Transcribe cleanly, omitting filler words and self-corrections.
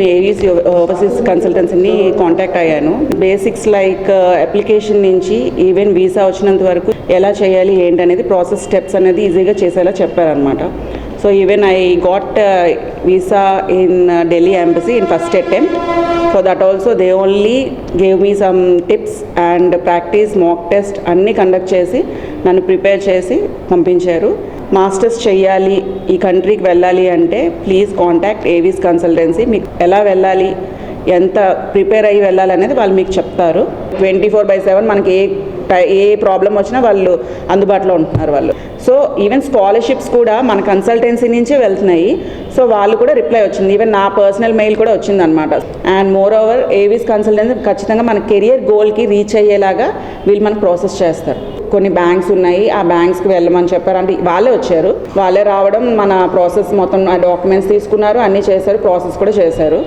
Avis overseas కన్సల్టెన్సీని contact అయ్యాను. Basics like application నుంచి even visa వచ్చినంత వరకు ఎలా చేయాలి ఏంటనేది ప్రాసెస్ స్టెప్స్ అనేది ఈజీగా చేసేలా చెప్పారనమాట. So even I got visa in Delhi embassy in first attempt. For that also they only gave me some tips and practice mock test అన్నీ కండక్ట్ చేసి నన్ను ప్రిపేర్ చేసి పంపించారు. మాస్టర్స్ చెయ్యాలి, ఈ కంట్రీకి వెళ్ళాలి అంటే ప్లీజ్ కాంటాక్ట్ ఏవిస్ కన్సల్టెన్సీ. మీకు ఎలా వెళ్ళాలి, ఎంత ప్రిపేర్ అయ్యి వెళ్ళాలి అనేది వాళ్ళు మీకు చెప్తారు. 24/7 మనకి ఏ ప్రాబ్లం వచ్చినా వాళ్ళు అందుబాటులో ఉంటున్నారు వాళ్ళు. సో ఈవెన్ స్కాలర్షిప్స్ కూడా మన కన్సల్టెన్సీ నుంచే వెళ్తున్నాయి. సో వాళ్ళు కూడా రిప్లై వచ్చింది. ఈవెన్ నా పర్సనల్ మెయిల్ కూడా వచ్చిందనమాట. And more over Avis consultancy ఖచ్చితంగా మన కెరియర్ గోల్కి రీచ్ అయ్యేలాగా వీళ్ళు మనకు ప్రాసెస్ చేస్తారు. కొన్ని బ్యాంక్స్ ఉన్నాయి, ఆ బ్యాంక్స్కి వెళ్ళమని చెప్పారు. అంటే వాళ్ళే వచ్చారు, వాళ్ళే రావడం, మన ప్రాసెస్ మొత్తం డాక్యుమెంట్స్ తీసుకున్నారు, అన్నీ చేశారు, ప్రాసెస్ కూడా చేశారు.